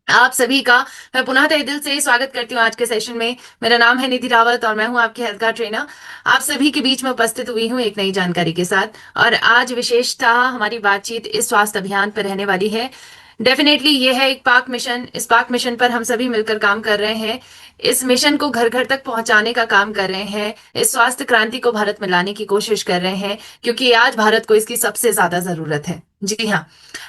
आप सभी का मैं पुनः तहे दिल से स्वागत करती हूँ आज के सेशन में। मेरा नाम है निधि रावत और मैं हूँ आपकी हेल्थ का ट्रेनर। आप सभी के बीच में उपस्थित हुई हूँ एक नई जानकारी के साथ। और आज विशेषतः हमारी बातचीत इस स्वास्थ्य अभियान पर रहने वाली है। डेफिनेटली ये है एक पाक मिशन। इस पाक मिशन पर हम सभी मिलकर काम कर रहे हैं। इस मिशन को घर घर तक पहुंचाने का काम कर रहे हैं। इस स्वास्थ्य क्रांति को भारत में लाने की कोशिश कर रहे हैं, क्योंकि आज भारत को इसकी सबसे ज्यादा जरूरत है। जी हाँ,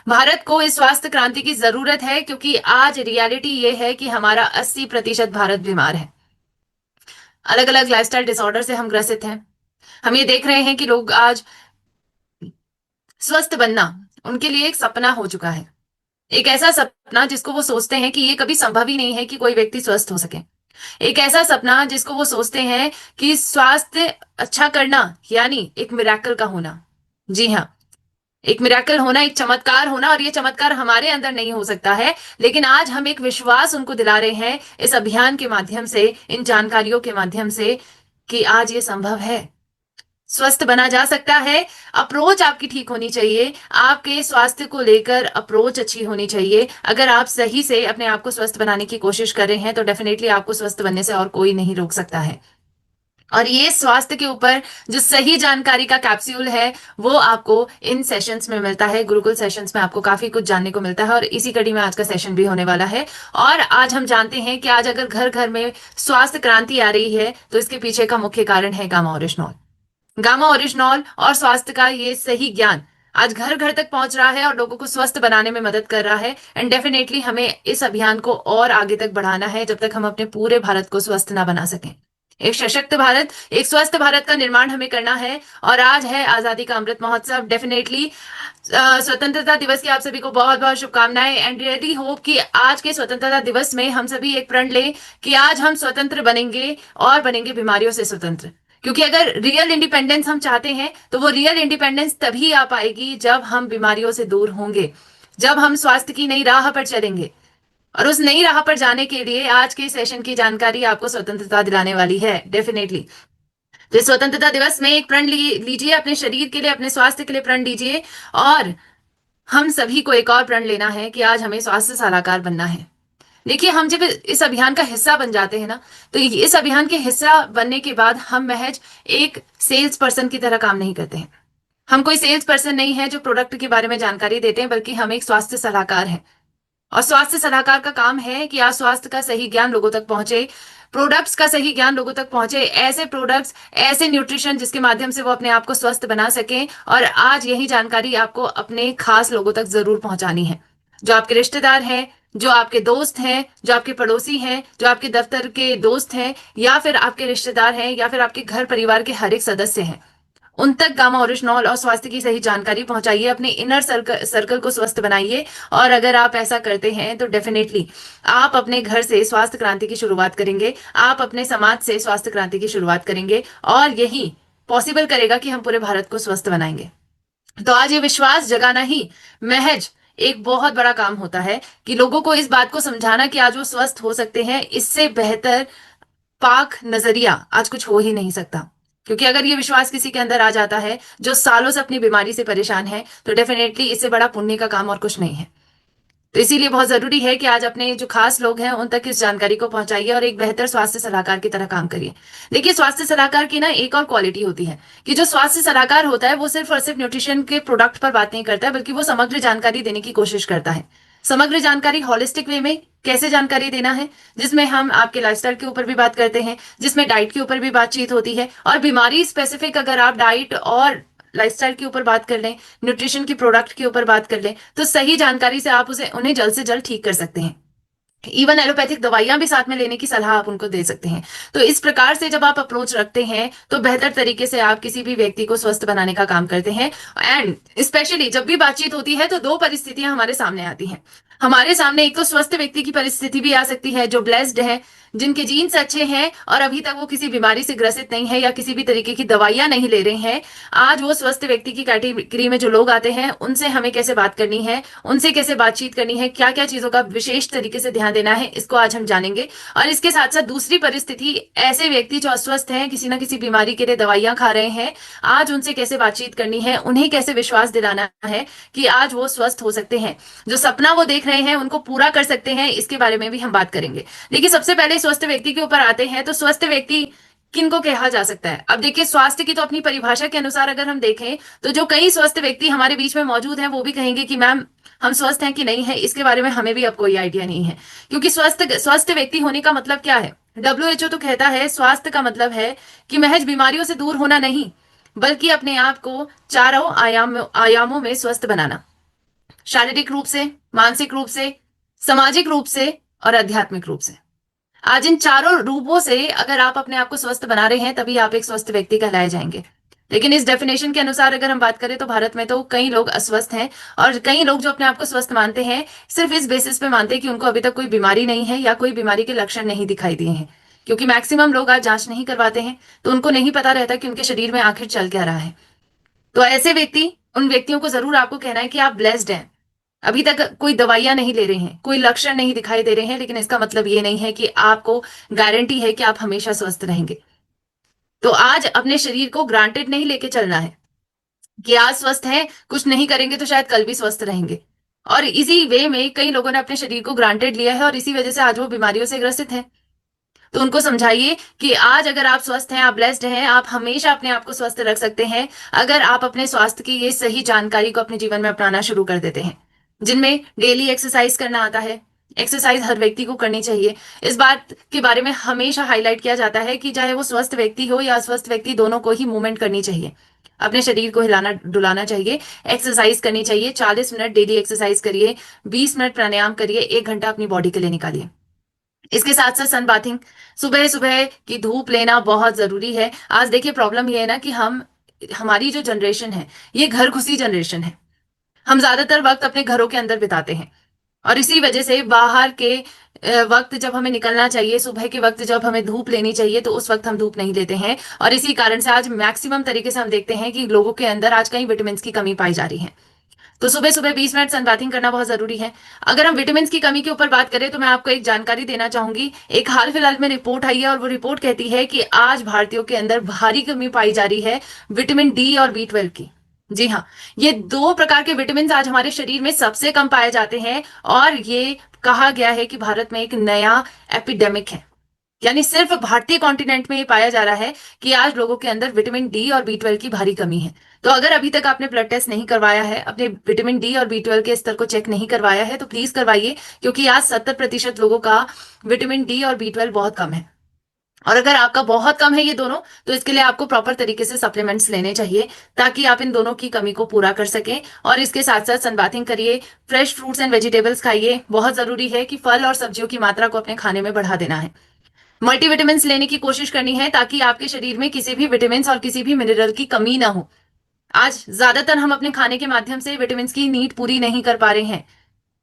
भारत को इस स्वास्थ्य क्रांति की जरूरत है, क्योंकि आज रियलिटी ये है कि हमारा 80% भारत बीमार है। अलग अलग लाइफस्टाइल डिसऑर्डर से हम ग्रसित हैं। हम ये देख रहे हैं कि लोग आज स्वस्थ बनना उनके लिए एक सपना हो चुका है। एक ऐसा सपना जिसको वो सोचते हैं कि ये कभी संभव ही नहीं है कि कोई व्यक्ति स्वस्थ हो सके। एक ऐसा सपना जिसको वो सोचते हैं कि स्वास्थ्य अच्छा करना यानी एक मिरेकल का होना। जी हाँ, एक मिरेकल होना, एक चमत्कार होना। और ये चमत्कार हमारे अंदर नहीं हो सकता है, लेकिन आज हम एक विश्वास उनको दिला रहे हैं इस अभियान के माध्यम से, इन जानकारियों के माध्यम से, कि आज ये संभव है। स्वस्थ बना जा सकता है। अप्रोच आपकी ठीक होनी चाहिए। आपके स्वास्थ्य को लेकर अप्रोच अच्छी होनी चाहिए। अगर आप सही से अपने आप को स्वस्थ बनाने की कोशिश कर रहे हैं तो डेफिनेटली आपको स्वस्थ बनने से और कोई नहीं रोक सकता है। और ये स्वास्थ्य के ऊपर जो सही जानकारी का कैप्सूल है वो आपको इन सेशंस में मिलता है। गुरुकुल सेशंस में आपको काफी कुछ जानने को मिलता है और इसी कड़ी में आज का सेशन भी होने वाला है। और आज हम जानते हैं कि आज अगर घर घर में स्वास्थ्य क्रांति आ रही है तो इसके पीछे का मुख्य कारण है गामा ओरिजिनॉल। गामा ओरिजिनॉल और स्वास्थ्य का ये सही ज्ञान आज घर घर तक पहुंच रहा है और लोगों को स्वस्थ बनाने में मदद कर रहा है। एंड डेफिनेटली हमें इस अभियान को और आगे तक बढ़ाना है जब तक हम अपने पूरे भारत को स्वस्थ ना बना सकें। एक सशक्त भारत, एक स्वस्थ भारत का निर्माण हमें करना है। और आज है आजादी का अमृत महोत्सव। डेफिनेटली स्वतंत्रता दिवस की आप सभी को बहुत बहुत शुभकामनाएं। एंड रियली होप कि आज के स्वतंत्रता दिवस में हम सभी एक प्रण लें कि आज हम स्वतंत्र बनेंगे और बनेंगे बीमारियों से स्वतंत्र। क्योंकि अगर रियल इंडिपेंडेंस हम चाहते हैं तो वो रियल इंडिपेंडेंस तभी आ पाएगी जब हम बीमारियों से दूर होंगे, जब हम स्वास्थ्य की नई राह पर चलेंगे। और उस नई राह पर जाने के लिए आज के सेशन की जानकारी आपको स्वतंत्रता दिलाने वाली है डेफिनेटली। तो इस स्वतंत्रता दिवस में एक प्रण लीजिए, अपने शरीर के लिए, अपने स्वास्थ्य के लिए प्रण लीजिए। और हम सभी को एक और प्रण लेना है कि आज हमें स्वास्थ्य सलाहकार बनना है। देखिए, हम जब इस अभियान का हिस्सा बन जाते हैं ना, तो इस अभियान के हिस्सा बनने के बाद हम महज एक सेल्स पर्सन की तरह काम नहीं करते हैं। हम कोई सेल्स पर्सन नहीं है जो प्रोडक्ट के बारे में जानकारी देते हैं, बल्कि हम एक स्वास्थ्य सलाहकार हैं। और स्वास्थ्य सलाहकार का काम है कि आज स्वास्थ्य का सही ज्ञान लोगों तक पहुंचे, प्रोडक्ट्स का सही ज्ञान लोगों तक पहुंचे, ऐसे प्रोडक्ट्स, ऐसे न्यूट्रिशन जिसके माध्यम से वो अपने आप को स्वस्थ बना सकें। और आज यही जानकारी आपको अपने खास लोगों तक जरूर पहुंचानी है। जो आपके रिश्तेदार हैं, जो आपके दोस्त हैं, जो आपके पड़ोसी हैं, जो आपके दफ्तर के दोस्त हैं, या फिर आपके रिश्तेदार हैं, या फिर आपके घर परिवार के हर एक सदस्य हैं, उन तक गामा ओरिजिनॉल और स्वास्थ्य की सही जानकारी पहुंचाइए। अपने इनर सर्कल को स्वस्थ बनाइए। और अगर आप ऐसा करते हैं तो डेफिनेटली आप अपने घर से स्वास्थ्य क्रांति की शुरुआत करेंगे, आप अपने समाज से स्वास्थ्य क्रांति की शुरुआत करेंगे, और यही पॉसिबल करेगा कि हम पूरे भारत को स्वस्थ बनाएंगे। तो आज ये विश्वास जगाना ही महज एक बहुत बड़ा काम होता है कि लोगों को इस बात को समझाना कि आज वो स्वस्थ हो सकते हैं। इससे बेहतर पाक नजरिया आज कुछ हो ही नहीं सकता। क्योंकि अगर ये विश्वास किसी के अंदर आ जाता है जो सालों से अपनी बीमारी से परेशान है, तो डेफिनेटली इससे बड़ा पुण्य का काम और कुछ नहीं है। तो इसीलिए बहुत जरूरी है कि आज अपने जो खास लोग हैं उन तक इस जानकारी को पहुंचाइए और एक बेहतर स्वास्थ्य सलाहकार की तरह काम करिए। देखिए, स्वास्थ्य सलाहकार की ना एक और क्वालिटी होती है कि जो स्वास्थ्य सलाहकार होता है वो सिर्फ और सिर्फ न्यूट्रिशन के प्रोडक्ट पर बात नहीं करता है, बल्कि वो समग्र जानकारी देने की कोशिश करता है। समग्र जानकारी हॉलिस्टिक वे में कैसे जानकारी देना है, जिसमें हम आपके लाइफस्टाइल के ऊपर भी बात करते हैं, जिसमें डाइट के ऊपर भी बातचीत होती है, और बीमारी स्पेसिफिक अगर आप डाइट और लाइफस्टाइल के ऊपर बात कर लें, न्यूट्रिशन की प्रोडक्ट के ऊपर बात कर लें, तो सही जानकारी से आप उसे उन्हें जल्द से जल्द ठीक कर सकते हैं। इवन एलोपैथिक दवाइयां भी साथ में लेने की सलाह आप उनको दे सकते हैं। तो इस प्रकार से जब आप अप्रोच रखते हैं तो बेहतर तरीके से आप किसी भी व्यक्ति को स्वस्थ बनाने का काम करते हैं। एंड स्पेशली जब भी बातचीत होती है तो दो परिस्थितियां हमारे सामने आती हैं। हमारे सामने एक तो स्वस्थ व्यक्ति की परिस्थिति भी आ सकती है जो ब्लेस्ड है, जिनके जीन्स अच्छे हैं और अभी तक वो किसी बीमारी से ग्रसित नहीं है या किसी भी तरीके की दवाइयां नहीं ले रहे हैं, आज वो स्वस्थ व्यक्ति की कैटेगरी में जो लोग आते हैं उनसे हमें कैसे बात करनी है, उनसे कैसे बातचीत करनी है, क्या क्या चीजों का विशेष तरीके से ध्यान देना है, इसको आज हम जानेंगे। और इसके साथ साथ दूसरी परिस्थिति, ऐसे व्यक्ति जो अस्वस्थ हैं, किसी ना किसी बीमारी के लिए दवाइयां खा रहे हैं, आज उनसे कैसे बातचीत करनी है, उन्हें कैसे विश्वास दिलाना है कि आज वो स्वस्थ हो सकते हैं, जो सपना वो देख रहे हैं उनको पूरा कर सकते हैं, इसके बारे में भी हम बात करेंगे। देखिए, सबसे पहले स्वस्थ व्यक्ति के ऊपर आते हैं। तो स्वस्थ व्यक्ति किनको कहा जा सकता है? अब देखिए, स्वास्थ्य की तो अपनी परिभाषा के अनुसार अगर हम देखें तो जो कई स्वस्थ व्यक्ति हमारे बीच में मौजूद हैं वो भी कहेंगे कि मैम, हम स्वस्थ हैं कि नहीं है इसके बारे में हमें भी अब कोई आइडिया नहीं है। क्योंकि स्वस्थ व्यक्ति होने का मतलब क्या है? WHO तो कहता है स्वास्थ्य का मतलब है कि महज बीमारियों से दूर होना नहीं, बल्कि अपने आप को चारों आयामों में स्वस्थ बनाना। शारीरिक रूप से, मानसिक रूप से, सामाजिक रूप से और आध्यात्मिक रूप से। आज इन चारों रूपों से अगर आप अपने आप को स्वस्थ बना रहे हैं तभी आप एक स्वस्थ व्यक्ति कहलाए जाएंगे। लेकिन इस डेफिनेशन के अनुसार अगर हम बात करें तो भारत में तो कई लोग अस्वस्थ हैं, और कई लोग जो अपने आप को स्वस्थ मानते हैं सिर्फ इस बेसिस पे मानते हैं कि उनको अभी तक कोई बीमारी नहीं है या कोई बीमारी के लक्षण नहीं दिखाई दिए हैं। क्योंकि मैक्सिमम लोग आज जांच नहीं करवाते हैं, तो उनको नहीं पता रहता कि उनके शरीर में आखिर चल क्या रहा है। तो ऐसे व्यक्ति, उन व्यक्तियों को जरूर आपको कहना है कि आप ब्लेस्ड हैं। अभी तक कोई दवाइयां नहीं ले रहे हैं, कोई लक्षण नहीं दिखाई दे रहे हैं, लेकिन इसका मतलब ये नहीं है कि आपको गारंटी है कि आप हमेशा स्वस्थ रहेंगे। तो आज अपने शरीर को ग्रांटेड नहीं लेके चलना है कि आज स्वस्थ हैं, कुछ नहीं करेंगे तो शायद कल भी स्वस्थ रहेंगे। और इसी वे में कई लोगों ने अपने शरीर को ग्रांटेड लिया है और इसी वजह से आज वो बीमारियों से ग्रसित हैं। तो उनको समझाइए कि आज अगर आप स्वस्थ हैं, आप ब्लेस्ड हैं, आप हमेशा अपने आप को स्वस्थ रख सकते हैं अगर आप अपने स्वास्थ्य की ये सही जानकारी को अपने जीवन में अपनाना शुरू कर देते हैं, जिनमें डेली एक्सरसाइज करना आता है। एक्सरसाइज हर व्यक्ति को करनी चाहिए। इस बात के बारे में हमेशा हाईलाइट किया जाता है कि चाहे वो स्वस्थ व्यक्ति हो या अस्वस्थ व्यक्ति, दोनों को ही मूवमेंट करनी चाहिए, अपने शरीर को हिलाना डुलाना चाहिए, एक्सरसाइज करनी चाहिए। 40 मिनट डेली एक्सरसाइज करिए, 20 मिनट प्राणायाम करिए, 1 घंटा अपनी बॉडी के लिए निकालिए। इसके साथ साथ सन बाथिंग, सुबह सुबह की धूप लेना बहुत जरूरी है। आज देखिए, प्रॉब्लम ये है ना कि हमारी जो जनरेशन है ये घर घुसी जनरेशन है। हम ज्यादातर वक्त अपने घरों के अंदर बिताते हैं और इसी वजह से बाहर के वक्त जब हमें निकलना चाहिए, सुबह के वक्त जब हमें धूप लेनी चाहिए, तो उस वक्त हम धूप नहीं लेते हैं। और इसी कारण से आज मैक्सिमम तरीके से हम देखते हैं कि लोगों के अंदर आज कई विटामिन की कमी पाई जा रही है। तो सुबह सुबह 20 मिनट सनबाथिंग करना बहुत जरूरी है। अगर हम विटामिन की कमी के ऊपर बात करें तो मैं आपको एक जानकारी देना चाहूंगी। एक हाल फिलहाल में रिपोर्ट आई है और वो रिपोर्ट कहती है कि आज भारतीयों के अंदर भारी कमी पाई जा रही है विटामिन डी और B12 की। जी हाँ, ये 2 प्रकार के विटामिन आज हमारे शरीर में सबसे कम पाए जाते हैं और ये कहा गया है कि भारत में एक नया एपिडेमिक है। यानी सिर्फ भारतीय कॉन्टिनेंट में ये पाया जा रहा है कि आज लोगों के अंदर विटामिन डी और B12 की भारी कमी है। तो अगर अभी तक आपने ब्लड टेस्ट नहीं करवाया है, अपने विटामिन डी और B12 के स्तर को चेक नहीं करवाया है, तो प्लीज करवाइए, क्योंकि आज 70% लोगों का विटामिन डी और B12 बहुत कम है। और अगर आपका बहुत कम है ये दोनों, तो इसके लिए आपको प्रॉपर तरीके से सप्लीमेंट्स लेने चाहिए ताकि आप इन दोनों की कमी को पूरा कर सकें। और इसके साथ साथ सनबाथिंग करिए, फ्रेश फ्रूट्स एंड वेजिटेबल्स खाइए। बहुत जरूरी है कि फल और सब्जियों की मात्रा को अपने खाने में बढ़ा देना है। मल्टीविटामिन लेने की कोशिश करनी है ताकि आपके शरीर में किसी भी विटामिन और किसी भी मिनरल की कमी ना हो। आज ज्यादातर हम अपने खाने के माध्यम से विटामिन की नीड पूरी नहीं कर पा रहे हैं।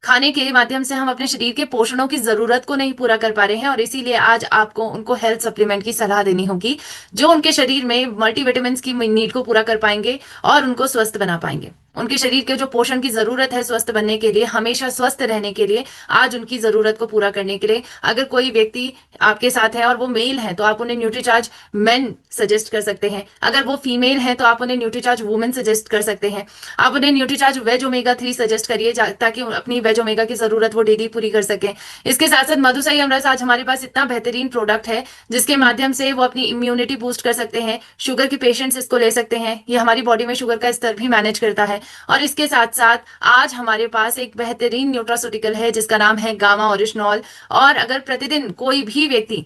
खाने के माध्यम से हम अपने शरीर के पोषणों की जरूरत को नहीं पूरा कर पा रहे हैं और इसीलिए आज आपको उनको हेल्थ सप्लीमेंट की सलाह देनी होगी जो उनके शरीर में मल्टीविटामिन की नीड को पूरा कर पाएंगे और उनको स्वस्थ बना पाएंगे। उनके शरीर के जो पोषण की जरूरत है स्वस्थ बनने के लिए, हमेशा स्वस्थ रहने के लिए, आज उनकी जरूरत को पूरा करने के लिए अगर कोई व्यक्ति आपके साथ है और वो मेल है तो आप उन्हें न्यूट्रीचार्ज मेन सजेस्ट कर सकते हैं। अगर वो फीमेल है तो आप उन्हें न्यूट्रीचार्ज वुमेन सजेस्ट कर सकते हैं। आप उन्हें न्यूट्रीचार्ज वेज ओमेगा 3 सजेस्ट करिए ताकि अपनी वेज ओमेगा की जरूरत वो डेली पूरी कर सकें। इसके साथ साथ मधुसई अमरस आज हमारे पास इतना बेहतरीन प्रोडक्ट है जिसके माध्यम से वो अपनी इम्यूनिटी बूस्ट कर सकते हैं। शुगर के पेशेंट्स इसको ले सकते हैं, ये हमारी बॉडी में शुगर का स्तर भी मैनेज करता है। और इसके साथ साथ आज हमारे पास एक बेहतरीन न्यूट्रास्यूटिकल है जिसका नाम है गामा ओरिजिनॉल। और अगर प्रतिदिन कोई भी व्यक्ति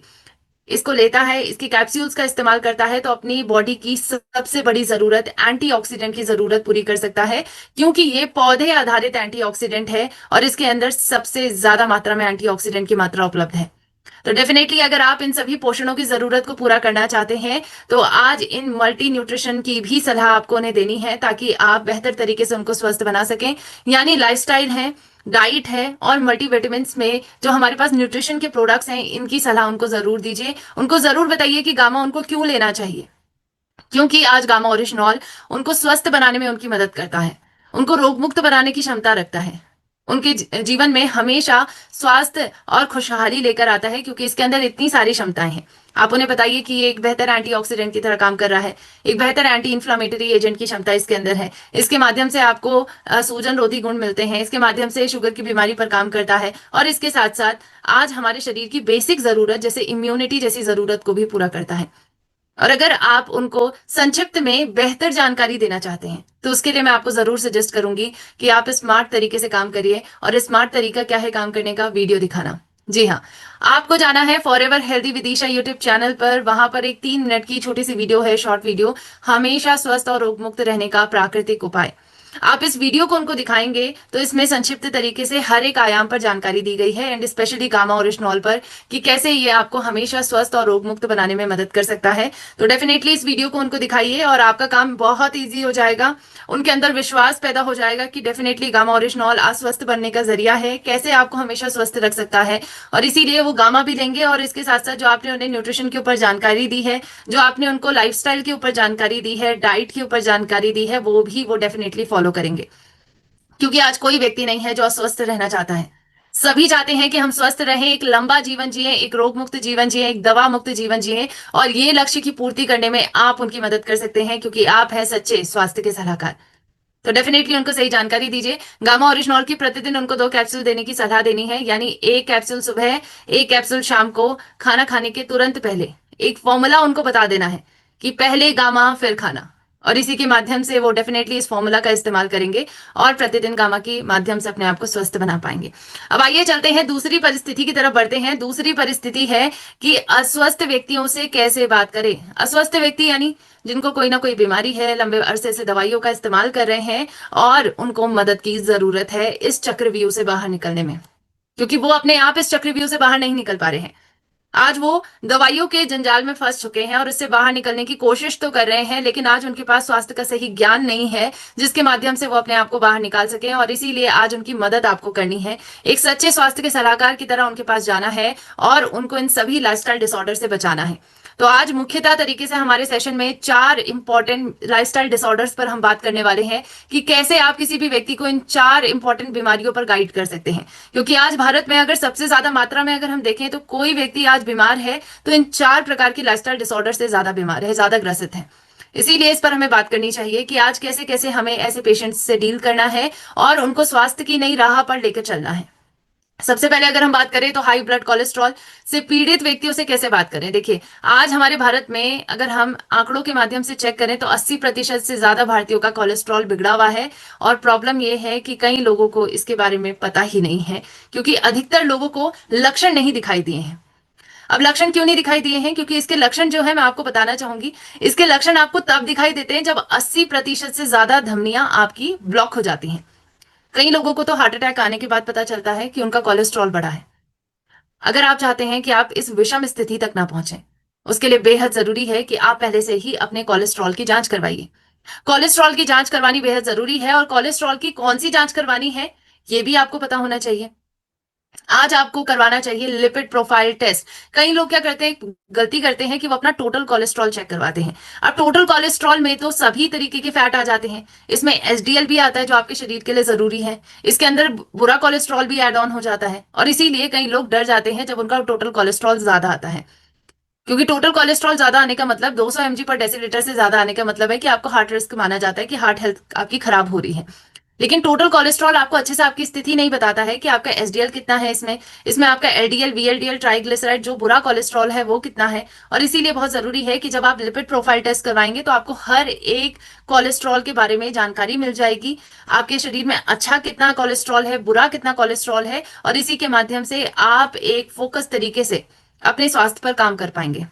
इसको लेता है, इसकी कैप्सूल्स का इस्तेमाल करता है, तो अपनी बॉडी की सबसे बड़ी जरूरत एंटीऑक्सीडेंट की जरूरत पूरी कर सकता है, क्योंकि ये पौधे आधारित एंटीऑक्सीडेंट है और इसके अंदर सबसे ज्यादा मात्रा में एंटीऑक्सीडेंट की मात्रा उपलब्ध है। तो डेफिनेटली अगर आप इन सभी पोषणों की जरूरत को पूरा करना चाहते हैं तो आज इन मल्टी न्यूट्रिशन की भी सलाह आपको उन्हें देनी है ताकि आप बेहतर तरीके से उनको स्वस्थ बना सकें। यानी लाइफस्टाइल है, डाइट है और मल्टीविटामिन्स में जो हमारे पास न्यूट्रिशन के प्रोडक्ट्स हैं, इनकी सलाह उनको जरूर दीजिए। उनको जरूर बताइए कि गामा उनको क्यों लेना चाहिए, क्योंकि आज गामा ओरिजिनॉल उनको स्वस्थ बनाने में उनकी मदद करता है, उनको रोग मुक्त बनाने की क्षमता रखता है, उनके जीवन में हमेशा स्वास्थ्य और खुशहाली लेकर आता है, क्योंकि इसके अंदर इतनी सारी क्षमताएं हैं। आप उन्हें बताइए कि ये एक बेहतर एंटीऑक्सीडेंट की तरह काम कर रहा है, एक बेहतर एंटी इन्फ्लामेटरी एजेंट की क्षमता इसके अंदर है। इसके माध्यम से आपको सूजन रोधी गुण मिलते हैं, इसके माध्यम से शुगर की बीमारी पर काम करता है, और इसके साथ साथ आज हमारे शरीर की बेसिक जरूरत जैसे इम्यूनिटी जैसी जरूरत को भी पूरा करता है। और अगर आप उनको संक्षिप्त में बेहतर जानकारी देना चाहते हैं तो उसके लिए मैं आपको जरूर सजेस्ट करूंगी कि आप स्मार्ट तरीके से काम करिए। और स्मार्ट तरीका क्या है काम करने का? वीडियो दिखाना। जी हाँ, आपको जाना है forever healthy Vidisha YouTube channel पर। वहां पर एक 3 मिनट की छोटी सी वीडियो है, शॉर्ट वीडियो, हमेशा स्वस्थ और रोग मुक्त रहने का प्राकृतिक उपाय। आप इस वीडियो को उनको दिखाएंगे तो इसमें संक्षिप्त तरीके से हर एक आयाम पर जानकारी दी गई है, एंड स्पेशली गामा ओरिजिनॉल पर, कि कैसे ये आपको हमेशा स्वस्थ और रोग मुक्त बनाने में मदद कर सकता है। तो डेफिनेटली इस वीडियो को उनको दिखाइए और आपका काम बहुत ईजी हो जाएगा। उनके अंदर विश्वास पैदा हो जाएगा कि डेफिनेटली गामा ओरिजिनॉल अस्वस्थ बनने का जरिया है, कैसे आपको हमेशा स्वस्थ रख सकता है। और इसीलिए वो गामा भी लेंगे, और इसके साथ साथ जो आपने उन्हें न्यूट्रिशन के ऊपर जानकारी दी है, जो आपने उनको लाइफस्टाइल के ऊपर जानकारी दी है, डाइट के ऊपर जानकारी दी है, वो डेफिनेटली फॉलो करेंगे। क्योंकि आज कोई व्यक्ति नहीं है जो अस्वस्थ रहना चाहता है। सभी चाहते हैं कि हम स्वस्थ रहें, एक लंबा जीवन जिए, एक रोग मुक्त जीवन जिए, एक दवा मुक्त जीवन जिए, और ये लक्ष्य की पूर्ति करने में आप उनकी मदद कर सकते हैं, क्योंकि आप हैं सच्चे स्वास्थ्य के सलाहकार। तो डेफिनेटली उनको सही जानकारी दीजिए। गामा ओरिजिनॉल की प्रतिदिन उनको 2 कैप्सूल देने की सलाह देनी है, यानी 1 कैप्सूल सुबह, 1 कैप्सूल शाम को, खाना खाने के तुरंत पहले। एक फॉर्मूला उनको बता देना है कि पहले गामा फिर खाना, और इसी के माध्यम से वो डेफिनेटली इस फॉर्मूला का इस्तेमाल करेंगे और प्रतिदिन गामा के माध्यम से अपने आप को स्वस्थ बना पाएंगे। अब आइए चलते हैं दूसरी परिस्थिति की तरफ बढ़ते हैं। दूसरी परिस्थिति है कि अस्वस्थ व्यक्तियों से कैसे बात करें। अस्वस्थ व्यक्ति यानी जिनको कोई ना कोई बीमारी है, लंबे अरसे से दवाइयों का इस्तेमाल कर रहे हैं, और उनको मदद की जरूरत है इस चक्रव्यूह से बाहर निकलने में, क्योंकि वो अपने आप इस चक्रव्यूह से बाहर नहीं निकल पा रहे हैं। आज वो दवाइयों के जंजाल में फंस चुके हैं और इससे बाहर निकलने की कोशिश तो कर रहे हैं, लेकिन आज उनके पास स्वास्थ्य का सही ज्ञान नहीं है जिसके माध्यम से वो अपने आप को बाहर निकाल सके, और इसीलिए आज उनकी मदद आपको करनी है। एक सच्चे स्वास्थ्य के सलाहकार की तरह उनके पास जाना है और उनको इन सभी लाइफस्टाइल डिसऑर्डर से बचाना है। तो आज मुख्यतः तरीके से हमारे सेशन में 4 इंपॉर्टेंट लाइफस्टाइल डिसऑर्डर्स पर हम बात करने वाले हैं कि कैसे आप किसी भी व्यक्ति को इन 4 इंपॉर्टेंट बीमारियों पर गाइड कर सकते हैं। क्योंकि आज भारत में अगर सबसे ज्यादा मात्रा में अगर हम देखें तो कोई व्यक्ति आज बीमार है तो इन 4 प्रकार की लाइफस्टाइल डिसऑर्डर से ज्यादा बीमार है, ज्यादा ग्रसित है। इसीलिए इस पर हमें बात करनी चाहिए कि आज कैसे कैसे हमें ऐसे पेशेंट्स से डील करना है और उनको स्वास्थ्य की नई राह पर लेकर चलना है। सबसे पहले अगर हम बात करें तो हाई ब्लड कोलेस्ट्रॉल से पीड़ित व्यक्तियों से कैसे बात करें। देखिए, आज हमारे भारत में अगर हम आंकड़ों के माध्यम से चेक करें तो 80% से ज्यादा भारतीयों का कोलेस्ट्रॉल बिगड़ा हुआ है, और प्रॉब्लम यह है कि कई लोगों को इसके बारे में पता ही नहीं है, क्योंकि अधिकतर लोगों को लक्षण नहीं दिखाई दिए हैं। अब लक्षण क्यों नहीं दिखाई दिए हैं? क्योंकि इसके लक्षण जो है मैं आपको बताना चाहूंगी, इसके लक्षण आपको तब दिखाई देते हैं जब 80% से ज्यादा धमनियां आपकी ब्लॉक हो जाती हैं। कई लोगों को तो हार्ट अटैक आने के बाद पता चलता है कि उनका कोलेस्ट्रॉल बढ़ा है। अगर आप चाहते हैं कि आप इस विषम स्थिति तक ना पहुंचे, उसके लिए बेहद जरूरी है कि आप पहले से ही अपने कोलेस्ट्रॉल की जांच करवाइए। कोलेस्ट्रॉल की जांच करवानी बेहद जरूरी है, और कोलेस्ट्रॉल की कौन सी जांच करवानी है ये भी आपको पता होना चाहिए। आज आपको करवाना चाहिए लिपिड प्रोफाइल टेस्ट। कई लोग क्या करते हैं, गलती करते हैं कि वो अपना टोटल कोलेस्ट्रॉल चेक करवाते हैं। अब टोटल कोलेस्ट्रॉल में तो सभी तरीके के फैट आ जाते हैं, इसमें एचडीएल भी आता है जो आपके शरीर के लिए जरूरी है, इसके अंदर बुरा कोलेस्ट्रॉल भी एड ऑन हो जाता है, और इसीलिए कई लोग डर जाते हैं जब उनका टोटल कोलेस्ट्रॉल ज्यादा आता है। क्योंकि टोटल कोलेस्ट्रॉल ज्यादा आने का मतलब 200 mg पर डेसीलीटर से ज्यादा आने का मतलब है कि आपको हार्ट रिस्क माना जाता है, कि हार्ट हेल्थ आपकी खराब हो रही है। लेकिन टोटल कोलेस्ट्रॉल आपको अच्छे से आपकी स्थिति नहीं बताता है कि आपका एसडीएल कितना है, इसमें आपका एलडीएल, वीएलडीएल, ट्राइग्लिसराइड जो बुरा कोलेस्ट्रॉल है वो कितना है। और इसीलिए बहुत जरूरी है कि जब आप लिपिड प्रोफाइल टेस्ट करवाएंगे तो आपको हर एक कोलेस्ट्रॉल के बारे में जानकारी मिल जाएगी, आपके शरीर में अच्छा कितना कोलेस्ट्रॉल है, बुरा कितना कोलेस्ट्रॉल है, और इसी के माध्यम से आप एक फोकस तरीके से अपने स्वास्थ्य पर काम कर पाएंगे,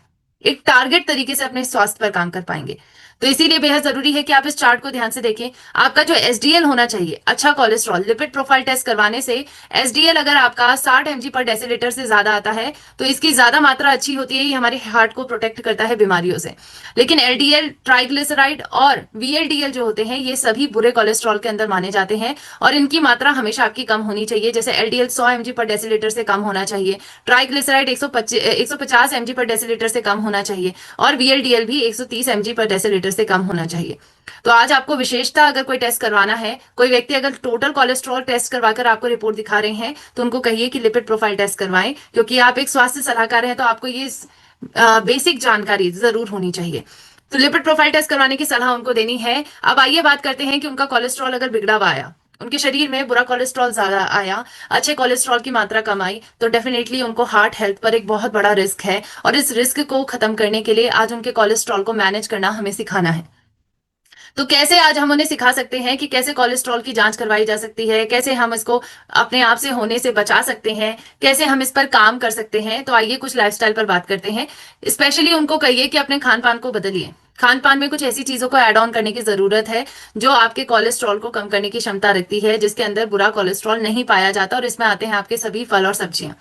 एक टारगेट तरीके से अपने स्वास्थ्य पर काम कर पाएंगे। तो इसीलिए बेहद जरूरी है कि आप इस चार्ट को ध्यान से देखें। आपका जो एसडीएल होना चाहिए, अच्छा कोलेस्ट्रॉल, लिपिड प्रोफाइल टेस्ट करवाने से एसडीएल अगर आपका 60 mg पर डेसीलीटर से ज्यादा आता है तो इसकी ज्यादा मात्रा अच्छी होती है, ये हमारे हार्ट को प्रोटेक्ट करता है बीमारियों से। लेकिन एलडीएल, ट्राइग्लिसराइड और वीएलडीएल जो होते हैं ये सभी बुरे कोलेस्ट्रॉल के अंदर माने जाते हैं और इनकी मात्रा हमेशा आपकी कम होनी चाहिए। जैसे एलडीएल 100 mg पर डेसीलीटर से कम होना चाहिए, ट्राइग्लिसराइड 150 mg पर डेसीलीटर से कम होना चाहिए और वीएलडीएल भी 130 mg पर डेसीलीटर से कम होना चाहिए। तो आज आपको विशेषता अगर कोई टेस्ट करवाना है, कोई व्यक्ति अगर टोटल कोलेस्ट्रॉल टेस्ट करवाकर आपको रिपोर्ट दिखा रहे हैं तो उनको कहिए कि लिपिड प्रोफाइल टेस्ट करवाएं, क्योंकि आप एक स्वास्थ्य सलाहकार हैं तो आपको ये बेसिक जानकारी जरूर होनी चाहिए। तो लिपिड प्रोफाइल टेस्ट करवाने की सलाह उनको देनी है। अब आइए बात करते हैं कि उनका कोलेस्ट्रॉल अगर बिगड़ा हुआ आया, उनके शरीर में बुरा कोलेस्ट्रॉल ज्यादा आया, अच्छे कोलेस्ट्रॉल की मात्रा कम आई, तो डेफिनेटली उनको हार्ट हेल्थ पर एक बहुत बड़ा रिस्क है और इस रिस्क को खत्म करने के लिए आज उनके कोलेस्ट्रॉल को मैनेज करना हमें सिखाना है। तो कैसे आज हम उन्हें सिखा सकते हैं कि कैसे कोलेस्ट्रॉल की जांच करवाई जा सकती है, कैसे हम इसको अपने आप से होने से बचा सकते हैं, कैसे हम इस पर काम कर सकते हैं। तो आइए कुछ लाइफस्टाइल पर बात करते हैं। स्पेशली उनको कहिए कि अपने खान पान को बदलिए। खान पान में कुछ ऐसी चीजों को ऐड ऑन करने की जरूरत है जो आपके कोलेस्ट्रॉल को कम करने की क्षमता रखती है, जिसके अंदर बुरा कोलेस्ट्रॉल नहीं पाया जाता, और इसमें आते हैं आपके सभी फल और सब्जियां।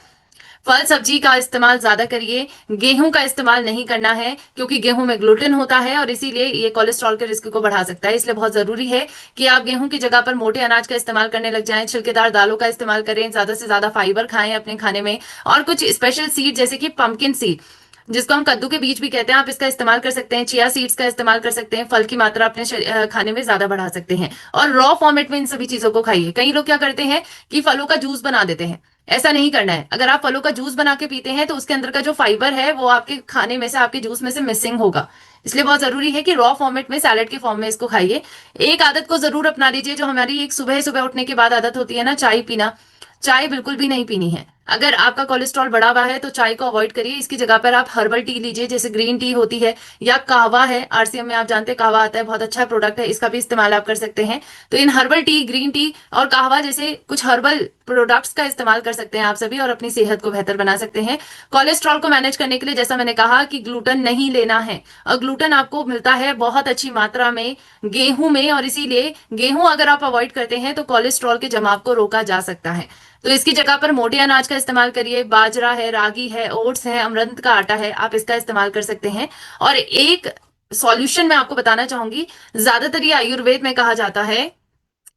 फल सब्जी का इस्तेमाल ज्यादा करिए, गेहूं का इस्तेमाल नहीं करना है क्योंकि गेहूं में ग्लूटेन होता है और इसीलिए ये कोलेस्ट्रॉल के रिस्क को बढ़ा सकता है। इसलिए बहुत जरूरी है कि आप गेहूं की जगह पर मोटे अनाज का इस्तेमाल करने लग जाएं, छिलकेदार दालों का इस्तेमाल करें, ज्यादा से ज्यादा फाइबर खाएं अपने खाने में, और कुछ स्पेशल सीड जैसे कि पंपकिन सीड, जिसको हम कद्दू के बीज भी कहते हैं, आप इसका इस्तेमाल कर सकते हैं। चिया सीड्स का इस्तेमाल कर सकते हैं, फल की मात्रा अपने खाने में ज्यादा बढ़ा सकते हैं। और रॉ फॉर्मेट में इन सभी चीजों को खाइए। कई लोग क्या करते हैं कि फलों का जूस बना देते हैं, ऐसा नहीं करना है। अगर आप फलों का जूस बना के पीते हैं तो उसके अंदर का जो फाइबर है वो आपके खाने में से, आपके जूस में से मिसिंग होगा। इसलिए बहुत जरूरी है कि रॉ फॉर्मेट में, सैलेड के फॉर्म में इसको खाइए। एक आदत को जरूर अपना लीजिए जो हमारी एक सुबह सुबह उठने के बाद आदत होती है ना, चाय पीना। चाय बिल्कुल भी नहीं पीनी है। अगर आपका कोलेस्ट्रॉल बढ़ा हुआ है तो चाय को अवॉइड करिए। इसकी जगह पर आप हर्बल टी लीजिए, जैसे ग्रीन टी होती है, या कहवा है, आरसीएम में आप जानते हैं कहवा आता है, बहुत अच्छा प्रोडक्ट है, इसका भी इस्तेमाल आप कर सकते हैं। तो इन हर्बल टी, ग्रीन टी और कहवा जैसे कुछ हर्बल प्रोडक्ट्स का इस्तेमाल कर सकते हैं आप सभी और अपनी सेहत को बेहतर बना सकते हैं। कोलेस्ट्रॉल को मैनेज करने के लिए जैसा मैंने कहा कि ग्लूटेन नहीं लेना है, और ग्लूटेन आपको मिलता है बहुत अच्छी मात्रा में गेहूं में, और इसीलिए गेहूं अगर आप अवॉइड करते हैं तो कोलेस्ट्रॉल के जमाव को रोका जा सकता है। तो इसकी जगह पर मोटे अनाज का इस्तेमाल करिए। बाजरा है, रागी है, ओट्स है, अमरंत का आटा है, आप इसका इस्तेमाल कर सकते हैं। और एक सॉल्यूशन मैं आपको बताना चाहूंगी, ज्यादातर ये आयुर्वेद में कहा जाता है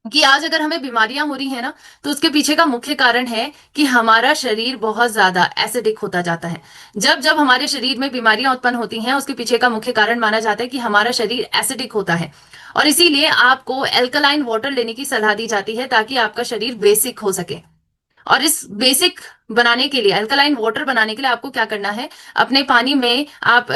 कि आज अगर हमें बीमारियां हो रही है ना, तो उसके पीछे का मुख्य कारण है कि हमारा शरीर बहुत ज्यादा एसिडिक होता जाता है। जब जब हमारे शरीर में बीमारियां उत्पन्न होती हैं, उसके पीछे का मुख्य कारण माना जाता है कि हमारा शरीर एसिडिक होता है, और इसीलिए आपको एल्कलाइन वाटर लेने की सलाह दी जाती है ताकि आपका शरीर बेसिक हो सके। और इस बेसिक बनाने के लिए, अल्कलाइन वाटर बनाने के लिए आपको क्या करना है, अपने पानी में आप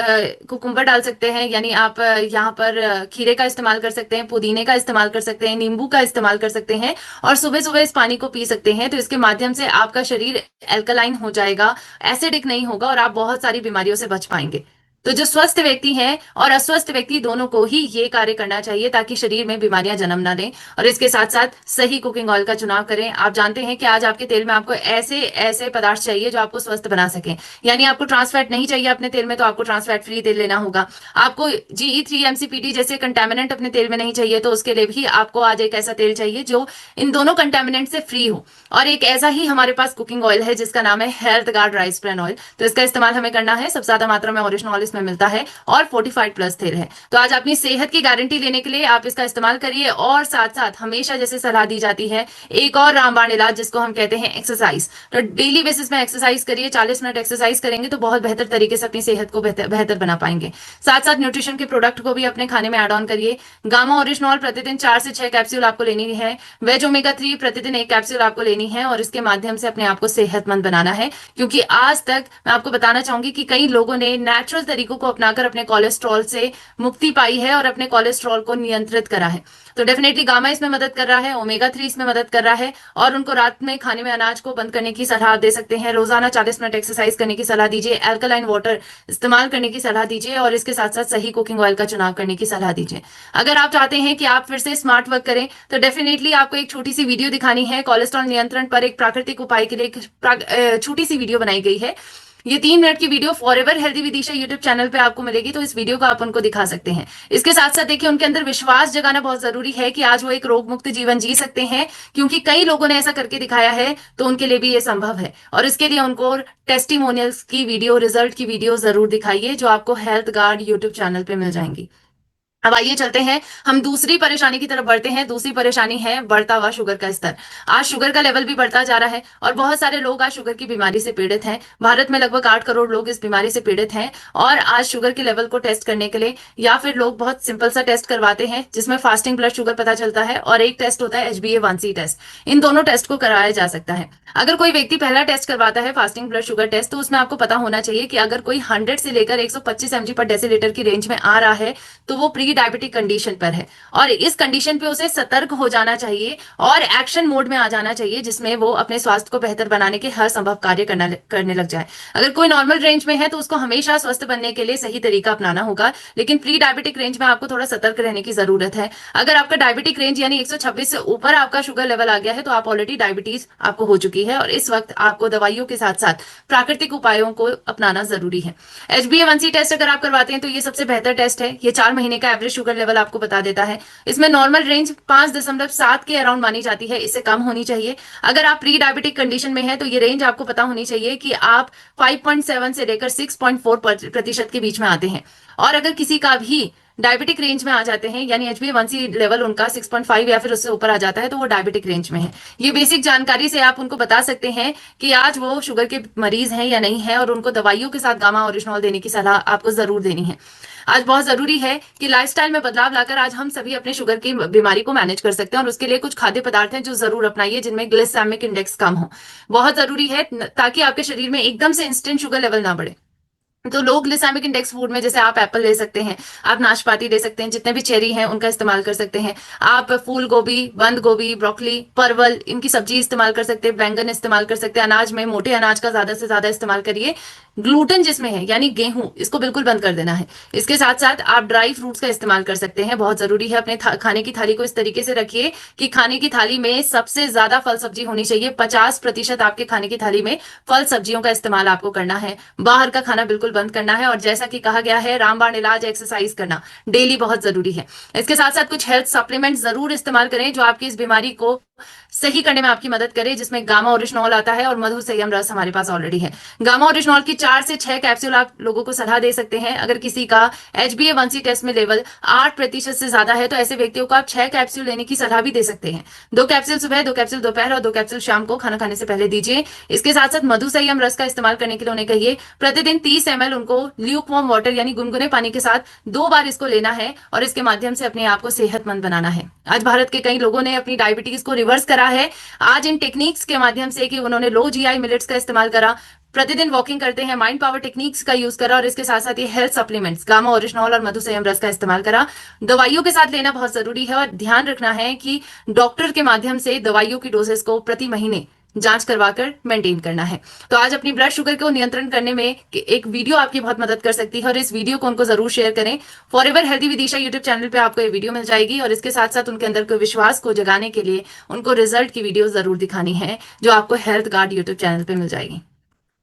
कुकुम्बर डाल सकते हैं, यानी आप यहाँ पर खीरे का इस्तेमाल कर सकते हैं, पुदीने का इस्तेमाल कर सकते हैं, नींबू का इस्तेमाल कर सकते हैं, और सुबह सुबह इस पानी को पी सकते हैं। तो इसके माध्यम से आपका शरीर एल्कलाइन हो जाएगा, एसिडिक नहीं होगा, और आप बहुत सारी बीमारियों से बच पाएंगे। तो जो स्वस्थ व्यक्ति हैं और अस्वस्थ व्यक्ति दोनों को ही ये कार्य करना चाहिए ताकि शरीर में बीमारियां जन्म ना दें। और इसके साथ साथ सही कुकिंग ऑयल का चुनाव करें। आप जानते हैं कि आज आपके तेल में आपको ऐसे ऐसे पदार्थ चाहिए जो आपको स्वस्थ बना सके, यानी आपको ट्रांस फैट नहीं चाहिए अपने तेल में, तो आपको ट्रांस फैट फ्री तेल लेना होगा। आपको GE3 MCPD जैसे कंटेमिनेंट अपने तेल में नहीं चाहिए, तो उसके लिए भी आपको आज एक ऐसा तेल चाहिए जो इन दोनों कंटेमिनेंट से फ्री हो। और एक ऐसा ही हमारे पास कुकिंग ऑयल है जिसका नाम है health guard rice bran oil. तो इसका इस्तेमाल हमें करना है, सबसे ज्यादा मात्रा में ओरिजिनल ऑयल में मिलता है और फोर्टिफाइड प्लस तेल है। तो आज अपनी सेहत की गारंटी लेने के लिए आप इसका इस्तेमाल करिए। और साथ साथ हमेशा जैसे सलाह दी जाती है, एक और रामबाण इलाज जिसको हम कहते हैं एक्सरसाइज। तो डेली बेसिस में एक्सरसाइज करिए। 40 मिनट एक्सरसाइज करेंगे तो बहुत बेहतर तरीके से अपनी सेहत को बेहतर बना पाएंगे। साथ साथ न्यूट्रिशन के प्रोडक्ट को भी अपने खाने में एड ऑन करिए। गामा ओरिजिनल प्रतिदिन 4 से 6 कैप्सूल आपको लेनी है। वेज ओमेगा 3 प्रतिदिन 1 कैप्सूल आपको लेनी है, और इसके माध्यम से अपने आप को सेहतमंद बनाना है। क्योंकि आज तक मैं आपको बताना चाहूंगी कि कई लोगों ने नेचुरल तरीकों को अपनाकर अपने कोलेस्ट्रॉल से मुक्ति पाई है और अपने कोलेस्ट्रॉल को नियंत्रित करा है। तो डेफिनेटली गामा इसमें मदद कर रहा है, ओमेगा 3 इसमें मदद कर रहा है, और उनको रात में खाने में अनाज को बंद करने की सलाह दे सकते हैं। रोजाना 40 मिनट एक्सरसाइज करने की सलाह दीजिए, अल्कलाइन वाटर इस्तेमाल करने की सलाह दीजिए, और इसके साथ साथ सही कुकिंग ऑयल का चुनाव करने की सलाह दीजिए। अगर आप चाहते हैं कि आप फिर से स्मार्ट वर्क करें तो डेफिनेटली आपको एक छोटी सी वीडियो दिखानी है। कोलेस्ट्रॉल नियंत्रण पर एक प्राकृतिक उपाय के लिए एक छोटी सी वीडियो बनाई गई है। ये 3 मिनट की video forever healthy Vidisha YouTube channel पे आपको मिलेगी, तो इस वीडियो को आप उनको दिखा सकते हैं। इसके साथ साथ देखिए, उनके अंदर विश्वास जगाना बहुत जरूरी है कि आज वो एक रोग मुक्त जीवन जी सकते हैं, क्योंकि कई लोगों ने ऐसा करके दिखाया है, तो उनके लिए भी ये संभव है। और इसके लिए उनको टेस्टिमोनियल्स की वीडियो, रिजल्ट की वीडियो जरूर दिखाइए, जो आपको हेल्थ गार्ड यूट्यूब चैनल पे मिल जाएंगी। अब आइए चलते हैं, हम दूसरी परेशानी की तरफ बढ़ते हैं। दूसरी परेशानी है बढ़ता हुआ शुगर का स्तर। आज शुगर का लेवल भी बढ़ता जा रहा है और बहुत सारे लोग आज शुगर की बीमारी से पीड़ित हैं। भारत में लगभग 8 करोड़ लोग इस बीमारी से पीड़ित हैं और आज शुगर के लेवल को टेस्ट करने के लिए या फिर लोग बहुत सिंपल सा टेस्ट करवाते हैं, जिसमें फास्टिंग ब्लड शुगर पता चलता है, और एक टेस्ट होता है HbA1c टेस्ट। इन दोनों टेस्ट को कराया जा सकता है। अगर कोई व्यक्ति पहला टेस्ट करवाता है फास्टिंग ब्लड शुगर टेस्ट, तो उसमें आपको पता होना चाहिए कि अगर कोई 100 से लेकर 125 mg पर डेसीलीटर की रेंज में आ रहा है, तो वो प्री डायबिटिक कंडीशन पर है और इस कंडीशन पे उसे सतर्क हो जाना चाहिए और एक्शन मोड में आ जाना चाहिए, जिसमें वो अपने स्वास्थ्य को बेहतर बनाने के हर संभव कार्य करने लग जाए। अगर कोई नॉर्मल रेंज में है, तो उसको हमेशा स्वस्थ बनने के लिए सही तरीका अपनाना होगा, लेकिन प्री डायबिटिक रेंज में आपको थोड़ा सतर्क रहने की जरूरत है। अगर आपका डायबिटिक रेंज यानी 126 से ऊपर आपका शुगर लेवल आ गया है, तो आप ऑलरेडी डायबिटीज आपको हो चुकी है और इस वक्त आपको दवाइयों के साथ साथ प्राकृतिक उपायों को अपनाना जरूरी है। HbA1c टेस्ट अगर आप करवाते हैं, तो ये सबसे बेहतर टेस्ट है। ये 4 महीने का एवरेज शुगर लेवल आपको बता देता है। इसमें नॉर्मल रेंज 5.7 के अराउंड मानी जाती है, इससे कम होनी चाहिए। अगर आप प्री डायबिटिक कंडीशन में है, तो ये रेंज आपको पता होनी चाहिए कि आप 5.7 से लेकर 6.4% के बीच में आते हैं। और अगर किसी का भी डायबिटिक रेंज में आ जाते हैं, यानी HbA1c लेवल उनका 6.5 या फिर उससे ऊपर आ जाता है, तो वो डायबिटिक रेंज में है। ये बेसिक जानकारी से आप उनको बता सकते हैं कि आज वो शुगर के मरीज हैं या नहीं है, और उनको दवाइयों के साथ गामा ओरिजिनॉल देने की सलाह आपको जरूर देनी है। आज बहुत जरूरी है कि लाइफस्टाइल में बदलाव लाकर आज हम सभी अपने शुगर की बीमारी को मैनेज कर सकते हैं, और उसके लिए कुछ खाद्य पदार्थ हैं जो जरूर अपनाइए, जिनमें ग्लिसेमिक इंडेक्स कम हो। बहुत जरूरी है, ताकि आपके शरीर में एकदम से इंस्टेंट शुगर लेवल ना बढ़े। तो लो ग्लिसेमिक इंडेक्स फूड में जैसे आप एप्पल ले सकते हैं, आप नाशपाती ले सकते हैं, जितने भी चेरी हैं उनका इस्तेमाल कर सकते हैं। आप फूल गोभी, बंद गोभी, ब्रोकली, परवल, इनकी सब्जी इस्तेमाल कर सकते हैं, बैंगन इस्तेमाल कर सकते हैं। अनाज में मोटे अनाज का ज्यादा से ज्यादा इस्तेमाल करिए। ग्लूटेन जिसमें है यानी गेहूं, इसको बिल्कुल बंद कर देना है। इसके साथ साथ आप ड्राई फ्रूट्स का इस्तेमाल कर सकते हैं। बहुत जरूरी है, अपने खाने की थाली को इस तरीके से रखिए कि खाने की थाली में सबसे ज्यादा फल सब्जी होनी चाहिए। 50% आपके खाने की थाली में फल सब्जियों का इस्तेमाल आपको करना है। बाहर का खाना बिल्कुल बंद करना है, और जैसा कि कहा गया है, रामबाण इलाज एक्सरसाइज करना डेली बहुत जरूरी है। इसके साथ साथ कुछ हेल्थ सप्लीमेंट जरूर इस्तेमाल करें, जो आपकी इस बीमारी को सही करने में आपकी मदद करे, जिसमें गामा ओरिजिनॉल आता है और मधु संयम रस हमारे पास ऑलरेडी है। गामा ओरिजिनॉल की 4 से 6 कैप्सूल आप लोगों को सलाह दे सकते हैं। अगर किसी का HbA1c टेस्ट में लेवल 8% से ज्यादा है, तो ऐसे व्यक्तियों को आप 6 कैप्सूल लेने की सलाह भी दे सकते हैं। 2 कैप्सूल सुबह, 2 कैप्सूल दोपहर और 2 कैप्सूल शाम को खाना खाने से पहले दीजिए। इसके साथ साथ मधु संयम रस का इस्तेमाल करने के लिए उन्हें कहिए प्रतिदिन 30 ml उनको ल्यूक वार्म वाटर यानी गुनगुने पानी के साथ 2 बार इसको लेना है, और इसके माध्यम से अपने आप को सेहतमंद बनाना है। आज भारत के कई लोगों ने अपनी डायबिटीज को रिवर्स करा है, आज इन टेक्निक्स के माध्यम से कि उन्होंने लो GI मिलेट्स का इस्तेमाल करा, प्रतिदिन वॉकिंग करते हैं, माइंड पावर टेक्निक्स का यूज करा, और इसके साथ साथ ये हेल्थ सप्लीमेंट्स गामा ओरिजिनॉल और मधु संयम रस का इस्तेमाल करा। दवाइयों के साथ लेना बहुत जरूरी है, और ध्यान रखना है कि डॉक्टर के माध्यम से दवाइयों की डोजेस को प्रति महीने जांच करवाकर मेंटेन करना है। तो आज अपनी ब्लड शुगर को नियंत्रण करने में एक वीडियो आपकी बहुत मदद कर सकती है, और इस वीडियो को उनको जरूर शेयर करें। Forever healthy Vidisha YouTube channel पे आपको ये वीडियो मिल जाएगी, और इसके साथ साथ उनके अंदर को विश्वास को जगाने के लिए उनको रिजल्ट की वीडियो जरूर दिखानी है, जो आपको हेल्थ गार्ड यूट्यूब चैनल पे मिल जाएगी।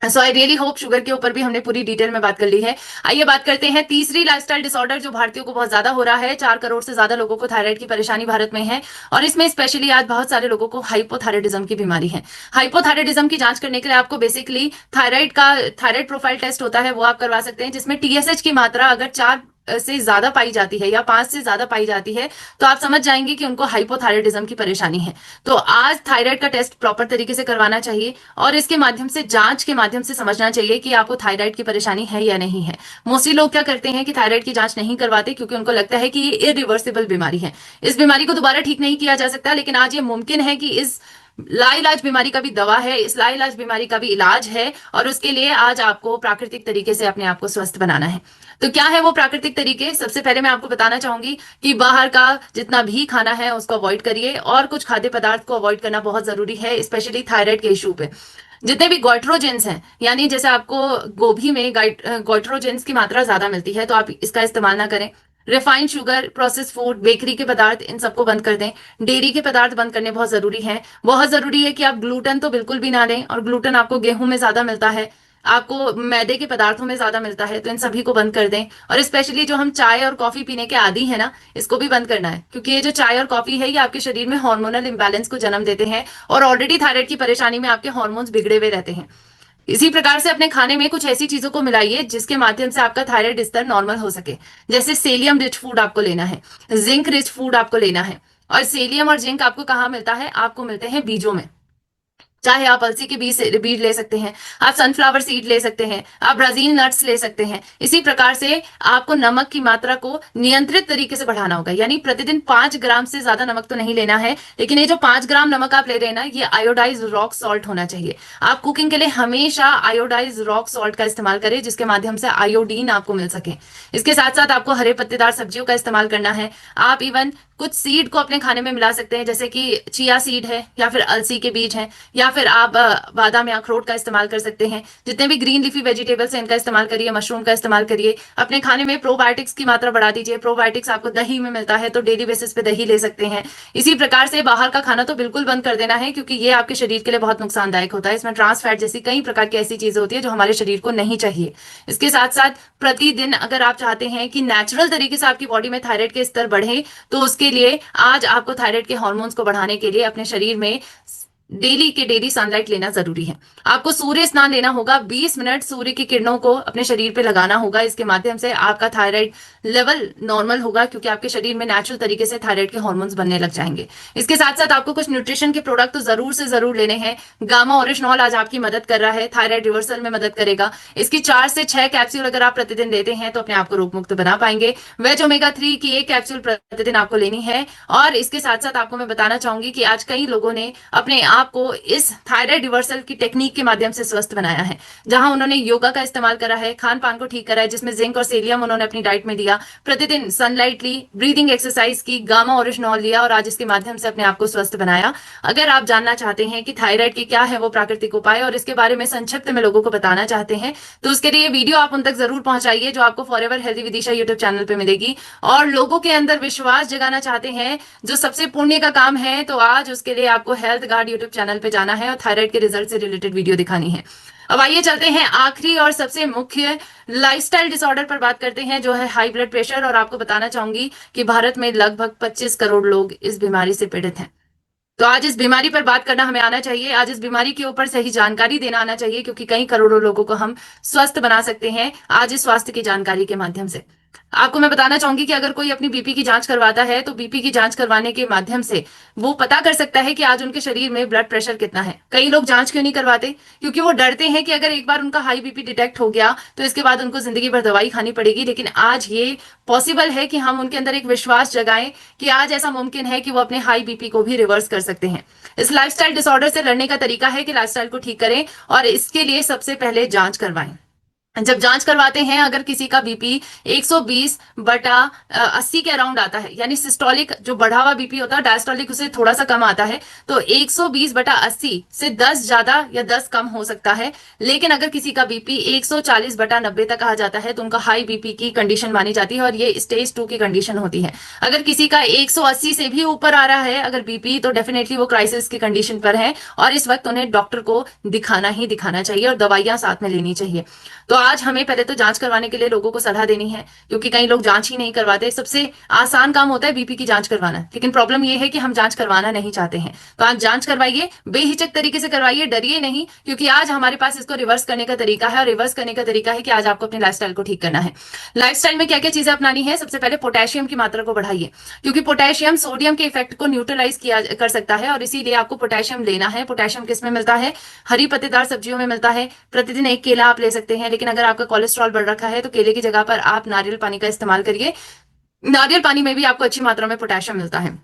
सो आई रियली होप, शुगर के ऊपर भी हमने पूरी डिटेल में बात कर ली है। आइए बात करते हैं तीसरी लाइफस्टाइल डिसऑर्डर, जो भारतीयों को बहुत ज्यादा हो रहा है। 4 करोड़ से ज्यादा लोगों को थायराइड की परेशानी भारत में है, और इसमें स्पेशली आज बहुत सारे लोगों को हाइपोथायराइडिज्म की बीमारी है। हाइपोथायराइडिज्म की जांच करने के लिए आपको बेसिकली थायराइड प्रोफाइल टेस्ट होता है, वो आप करवा सकते हैं, जिसमें TSH की मात्रा अगर 4 से ज्यादा पाई जाती है या 5 से ज्यादा पाई जाती है, तो आप समझ जाएंगे कि उनको हाइपोथायराइडिज्म की परेशानी है। तो आज थायराइड का टेस्ट प्रॉपर तरीके से करवाना चाहिए, और इसके माध्यम से, जांच के माध्यम से समझना चाहिए कि आपको थायराइड की परेशानी है या नहीं है। मोस्टली लोग क्या करते हैं कि थायराइड की जांच नहीं करवाते, क्योंकि उनको लगता है कि ये इरिवर्सिबल बीमारी है, इस बीमारी को दोबारा ठीक नहीं किया जा सकता। लेकिन आज ये मुमकिन है कि इस लाइलाज बीमारी का भी दवा है, इस लाइलाज बीमारी का भी इलाज है, और उसके लिए आज आपको प्राकृतिक तरीके से अपने आप को स्वस्थ बनाना है। तो क्या है वो प्राकृतिक तरीके? सबसे पहले मैं आपको बताना चाहूंगी कि बाहर का जितना भी खाना है उसको अवॉइड करिए, और कुछ खाद्य पदार्थ को अवॉइड करना बहुत जरूरी है, स्पेशली थायराइड के इशू पे। जितने भी गोइट्रोजेंस हैं, यानी जैसे आपको गोभी में गोइट्रोजेंस की मात्रा ज्यादा मिलती है, तो आप इसका इस्तेमाल ना करें। Refined sugar, process food, bakery के पदार्थ, इन सबको बंद कर दें। डेयरी के पदार्थ बंद करने बहुत जरूरी है। बहुत जरूरी है कि आप ग्लूटेन तो बिल्कुल भी ना लें, और ग्लूटेन आपको गेहूं में ज्यादा मिलता है। आपको मैदे के पदार्थों में ज्यादा मिलता है, तो इन सभी को बंद कर दें। और स्पेशली जो हम चाय और कॉफी पीने के आदी है ना, इसको भी बंद करना है, क्योंकि ये जो चाय और कॉफी है ये आपके शरीर में हार्मोनल इंबैलेंस को जन्म देते हैं और ऑलरेडी थायराइड की परेशानी में आपके हार्मोन्स बिगड़े हुए रहते हैं। इसी प्रकार से अपने खाने में कुछ ऐसी चीजों को मिलाइए जिसके माध्यम से आपका थायराइड स्तर नॉर्मल हो सके। जैसे सेलियम रिच फूड आपको लेना है, जिंक रिच फूड आपको लेना है। और सेलियम और जिंक आपको कहाँ मिलता है? आपको मिलते हैं बीजों में। चाहे आप अलसी के बीज ले सकते हैं, आप सनफ्लावर सीड ले सकते हैं, आप ब्राजील नट्स ले सकते हैं। इसी प्रकार से आपको नमक की मात्रा को नियंत्रित तरीके से बढ़ाना होगा, यानी प्रतिदिन 5 ग्राम से ज्यादा नमक तो नहीं लेना है, लेकिन ये जो 5 ग्राम नमक आप ले रहे हैं ना, ये आयोडाइज रॉक सॉल्ट होना चाहिए। आप कुकिंग के लिए हमेशा आयोडाइज रॉक सॉल्ट का इस्तेमाल करें, जिसके माध्यम से आयोडीन आपको मिल सके। इसके साथ साथ आपको हरे पत्तेदार सब्जियों का इस्तेमाल करना है। आप इवन कुछ सीड को अपने खाने में मिला सकते हैं, जैसे कि चिया सीड है या फिर अलसी के बीज हैं, या फिर आप बादाम या अखरोट का इस्तेमाल कर सकते हैं। जितने भी ग्रीन लीफी वेजिटेबल्स हैं इनका इस्तेमाल करिए, मशरूम का इस्तेमाल करिए। अपने खाने में प्रोबायोटिक्स की मात्रा बढ़ा दीजिए। प्रोबायोटिक्स आपको दही में मिलता है, तो डेली बेसिस पे दही ले सकते हैं। इसी प्रकार से बाहर का खाना तो बिल्कुल बंद कर देना है, क्योंकि ये आपके शरीर के लिए बहुत नुकसानदायक होता है। इसमें ट्रांस फैट जैसी कई प्रकार की ऐसी चीजें होती है जो हमारे शरीर को नहीं चाहिए। इसके साथ साथ प्रतिदिन अगर आप चाहते हैं कि नेचुरल तरीके से आपकी बॉडी में थायराइड के स्तर बढ़े, तो उसके लिए आज आपको थायराइड के हार्मोन्स को बढ़ाने के लिए अपने शरीर में डेली के डेली सनलाइट लेना जरूरी है। आपको सूर्य स्नान लेना होगा, 20 मिनट सूर्य की किरणों को अपने शरीर पे लगाना होगा। इसके माध्यम से आपका थायराइड लेवल नॉर्मल होगा, क्योंकि आपके शरीर में नेचुरल तरीके से थायराइड के हार्मोन्स बनने लग जाएंगे। इसके साथ साथ आपको कुछ न्यूट्रिशन के प्रोडक्ट तो जरूर से जरूर लेने हैं। गामा ओरिजिनॉल आज आपकी मदद कर रहा है, थायराइड रिवर्सल में मदद करेगा। इसकी 4 से 6 कैप्सूल अगर आप प्रतिदिन लेते हैं तो अपने आप को रोग मुक्त बना पाएंगे। वेज ओमेगा 3 की 1 कैप्सूल प्रतिदिन आपको लेनी है। और इसके साथ साथ आपको मैं बताना चाहूंगी कि आज कई लोगों ने अपने आपको इस थायराइड रिवर्सल की टेक्निक के माध्यम से स्वस्थ बनाया है, जहां उन्होंने योगा का इस्तेमाल करा है, खान पान को ठीक करा है, जिसमें जिंक और सेलियम उन्होंने अपनी डाइट में दिया, प्रतिदिन सनलाइट ली, ब्रीदिंग एक्सरसाइज की, गामा ओरिजिनॉल लिया और आज इसके माध्यम से अपने आप को स्वस्थ बनाया। अगर आप जानना चाहते हैं कि थायराइड के क्या है वो प्राकृतिक उपाय और इसके बारे में संक्षिप्त में लोगों को बताना चाहते हैं, तो उसके लिए वीडियो आप उन तक जरूर पहुंचाइए, जो आपको forever healthy Vidisha YouTube channel पे मिलेगी। और लोगों के अंदर विश्वास जगाना चाहते हैं, जो सबसे पुण्य का काम है, तो आज उसके लिए आपको हेल्थ गार्ड यूट्यूब चैनल पे जाना है और थायराइड के रिजल्ट से रिलेटेड वीडियो दिखानी है। अब आइए चलते हैं आखिरी और सबसे मुख्य लाइफस्टाइल डिसऑर्डर पर बात करते हैं, जो है हाई ब्लड प्रेशर। और आपको बताना चाहूंगी कि भारत में लगभग 25 करोड़ लोग इस बीमारी से पीड़ित हैं। तो आज इस बीमारी पर बात करना हमें आना चाहिए, आज इस बीमारी के ऊपर सही जानकारी देना आना चाहिए, क्योंकि कई करोड़ों लोगों को हम स्वस्थ बना सकते हैं आज इस स्वास्थ्य की जानकारी के माध्यम से। आपको मैं बताना चाहूंगी कि अगर कोई अपनी बीपी की जांच करवाता है, तो बीपी की जांच करवाने के माध्यम से वो पता कर सकता है कि आज उनके शरीर में ब्लड प्रेशर कितना है। कई लोग जांच क्यों नहीं करवाते? क्योंकि वो डरते हैं कि अगर एक बार उनका हाई बीपी डिटेक्ट हो गया तो इसके बाद उनको जिंदगी भर दवाई खानी पड़ेगी। लेकिन आज ये पॉसिबल है कि हम उनके अंदर एक विश्वास जगाएं कि आज ऐसा मुमकिन है कि वो अपने हाई बीपी को भी रिवर्स कर सकते हैं। इस लाइफस्टाइल डिसऑर्डर से लड़ने का तरीका है कि लाइफस्टाइल को ठीक करें और इसके लिए सबसे पहले जांच करवाएं। जब जांच करवाते हैं, अगर किसी का बीपी 120/80 के अराउंड आता है, यानी सिस्टोलिक जो बढ़ा हुआ बीपी होता है, डायस्टोलिक उसे थोड़ा सा कम आता है, तो 120/80 से 10 ज्यादा या 10 कम हो सकता है। लेकिन अगर किसी का बीपी 140/90 तक आ जाता है तो उनका हाई बीपी की कंडीशन मानी जाती है और ये स्टेज 2 की कंडीशन होती है। अगर किसी का 180 से भी ऊपर आ रहा है अगर बीपी, तो डेफिनेटली वो क्राइसिस की कंडीशन पर है और इस वक्त उन्हें डॉक्टर को दिखाना ही दिखाना चाहिए और दवाइयां साथ में लेनी चाहिए। तो आज हमें पहले तो जांच करवाने के लिए लोगों को सलाह देनी है, क्योंकि कई लोग जांच ही नहीं करवाते। सबसे आसान काम होता है बीपी की जांच करवाना, लेकिन प्रॉब्लम यह है कि हम जांच करवाना नहीं चाहते हैं। तो आज जांच करवाइए, बेहिचक तरीके से करवाइए, डरिए नहीं, क्योंकि आज हमारे पास इसको रिवर्स करने का तरीका है। और रिवर्स करने का तरीका है कि आज आपको अपने लाइफस्टाइल को ठीक करना है। लाइफस्टाइल में क्या क्या चीजें अपनानी है? सबसे पहले पोटेशियम की मात्रा को बढ़ाइए, क्योंकि पोटेशियम सोडियम के इफेक्ट को न्यूट्रलाइज किया कर सकता है और इसीलिए आपको पोटेशियम लेना है। पोटेशियम किस में मिलता है? हरी पत्तेदार सब्जियों में मिलता है। प्रतिदिन 1 केला आप ले सकते हैं, लेकिन अगर आपका कोलेस्ट्रॉल बढ़ रखा है तो केले की जगह पर आप नारियल पानी का इस्तेमाल करिए। नारियल पानी में भी आपको अच्छी मात्रा में पोटेशियम मिलता है।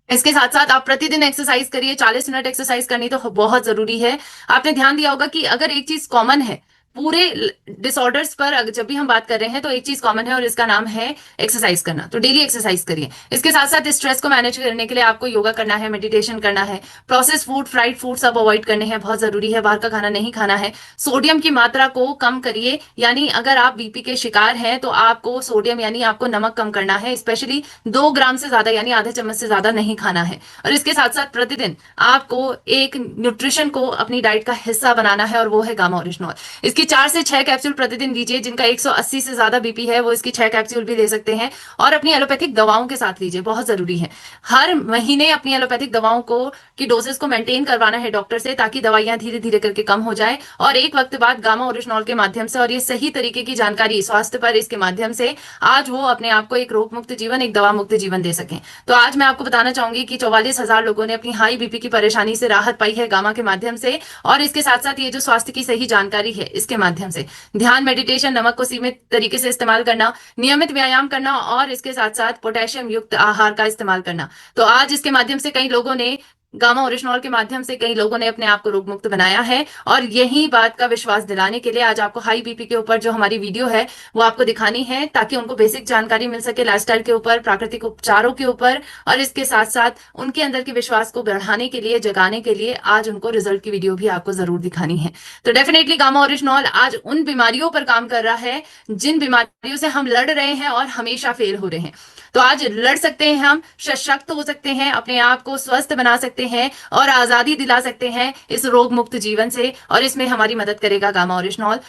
इसके साथ साथ आप प्रतिदिन एक्सरसाइज करिए, 40 मिनट एक्सरसाइज करनी तो बहुत जरूरी है। आपने ध्यान दिया होगा कि अगर एक चीज कॉमन है पूरे डिसऑर्डर्स पर, जब भी हम बात कर रहे हैं, तो एक चीज कॉमन है और इसका नाम है एक्सरसाइज करना। तो डेली एक्सरसाइज करिए। इसके साथ साथ स्ट्रेस को मैनेज करने के लिए आपको योगा करना है, मेडिटेशन करना है, प्रोसेस फूड, फ्राइड फूड सब अवॉइड करने हैं, बहुत जरूरी है। बाहर का खाना नहीं खाना है। सोडियम की मात्रा को कम करिए, यानी अगर आप बीपी के शिकार हैं तो आपको सोडियम यानी आपको नमक कम करना है। स्पेशली 2 ग्राम से ज्यादा यानी आधे चम्मच से ज्यादा नहीं खाना है। और इसके साथ साथ प्रतिदिन आपको एक न्यूट्रिशन को अपनी डाइट का हिस्सा बनाना है और वो है गामा ओरिजिनॉल। इसकी 4 से 6 कैप्सूल प्रतिदिन लीजिए। जिनका 180 से ज्यादा बीपी है वो इसकी 6 कैप्सूल भी ले सकते हैं, और अपनी एलोपैथिक दवाओं के साथ लीजिए, बहुत जरूरी है। हर महीने अपनी एलोपैथिक दवाओं को की डोसेस को मेंटेन करवाना है डॉक्टर से, ताकि दवाइयां धीरे धीरे करके कम हो जाए, और एक वक्त बाद गामा ओरिजिनॉल के माध्यम से और ये सही तरीके की जानकारी स्वास्थ्य पर इसके माध्यम से आज वो अपने आप को एक रोग मुक्त जीवन, एक दवा मुक्त जीवन दे सकें। तो आज मैं आपको बताना चाहूंगी कि 44,000 लोगों ने अपनी हाई बीपी की परेशानी से राहत पाई है गामा के माध्यम से, और इसके साथ साथ ये जो स्वास्थ्य की सही जानकारी है इसके माध्यम से ध्यान, मेडिटेशन, नमक को सीमित तरीके से इस्तेमाल करना, नियमित व्यायाम करना, और इसके साथ साथ पोटेशियम युक्त आहार का इस्तेमाल करना। तो आज इसके माध्यम से कई लोगों ने, गामा ओरिजिनॉल के माध्यम से कई लोगों ने अपने आप को रोग मुक्त बनाया है, और यही बात का विश्वास दिलाने के लिए आज आपको हाई बीपी के ऊपर जो हमारी वीडियो है वो आपको दिखानी है, ताकि उनको बेसिक जानकारी मिल सके लाइफस्टाइल के ऊपर, प्राकृतिक उपचारों के ऊपर, और इसके साथ साथ उनके अंदर के विश्वास को बढ़ाने के लिए, जगाने के लिए आज उनको रिजल्ट की वीडियो भी आपको जरूर दिखानी है। तो डेफिनेटली गामा ओरिजिनॉल आज उन बीमारियों पर काम कर रहा है जिन बीमारियों से हम लड़ रहे हैं और हमेशा फेल हो रहे हैं। तो आज लड़ सकते हैं, हम सशक्त हो सकते हैं, अपने आप को स्वस्थ बना सकते हैं, और आजादी दिला सकते हैं इस रोग मुक्त जीवन से, और इसमें हमारी मदद करेगा गामा ओरिजिनॉल।